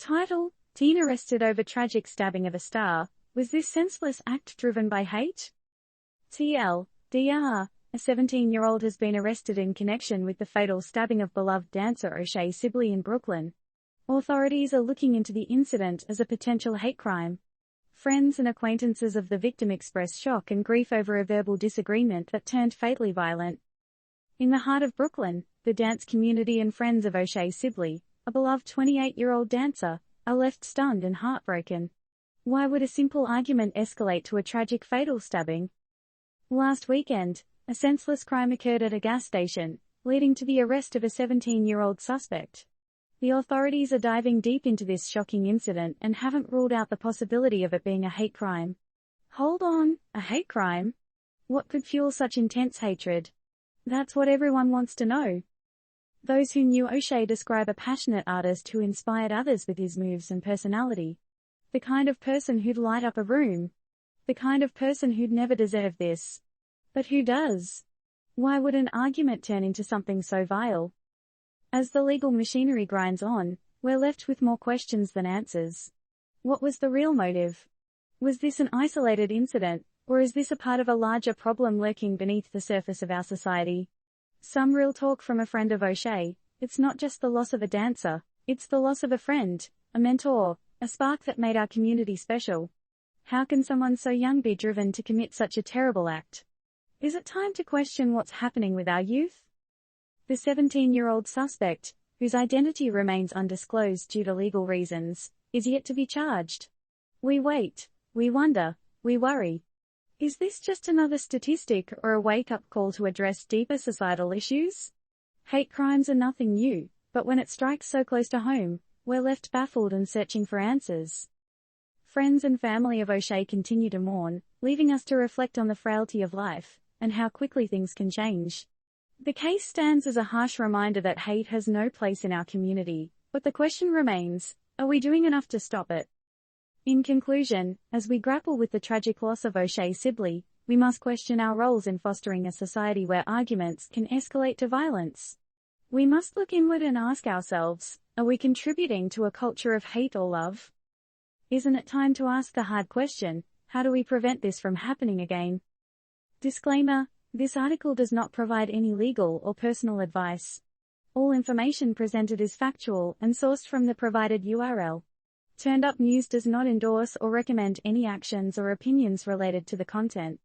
Title: Teen arrested over tragic stabbing of a star. Was this senseless act driven by hate? TLDR: a 17-year-old has been arrested in connection with the fatal stabbing of beloved dancer O'Shae Sibley in Brooklyn. Authorities are looking into the incident as a potential hate crime. Friends and acquaintances of the victim express shock and grief over a verbal disagreement that turned fatally violent. In the heart of Brooklyn, the dance community and friends of O'Shae Sibley, a beloved 28-year-old dancer, are left stunned and heartbroken. Why would a simple argument escalate to a tragic fatal stabbing? Last weekend, a senseless crime occurred at a gas station, leading to the arrest of a 17-year-old suspect. The authorities are diving deep into this shocking incident and haven't ruled out the possibility of it being a hate crime. Hold on, a hate crime? What could fuel such intense hatred? That's what everyone wants to know. Those who knew O'Shea describe a passionate artist who inspired others with his moves and personality. The kind of person who'd light up a room. The kind of person who'd never deserve this. But who does? Why would an argument turn into something so vile? As the legal machinery grinds on, we're left with more questions than answers. What was the real motive? Was this an isolated incident, or is this a part of a larger problem lurking beneath the surface of our society? Some real talk from a friend of O'Shea: it's not just the loss of a dancer, it's the loss of a friend, a mentor, a spark that made our community special. How can someone so young be driven to commit such a terrible act? Is it time to question what's happening with our youth? The 17-year-old suspect, whose identity remains undisclosed due to legal reasons, is yet to be charged. We wait, we wonder, we worry. Is this just another statistic or a wake-up call to address deeper societal issues? Hate crimes are nothing new, but when it strikes so close to home, we're left baffled and searching for answers. Friends and family of O'Shea continue to mourn, leaving us to reflect on the frailty of life, and how quickly things can change. The case stands as a harsh reminder that hate has no place in our community, but the question remains, are we doing enough to stop it? In conclusion, as we grapple with the tragic loss of O'Shae Sibley, we must question our roles in fostering a society where arguments can escalate to violence. We must look inward and ask ourselves, are we contributing to a culture of hate or love? Isn't it time to ask the hard question, how do we prevent this from happening again? Disclaimer: this article does not provide any legal or personal advice. All information presented is factual and sourced from the provided URL. Turned Up News does not endorse or recommend any actions or opinions related to the content.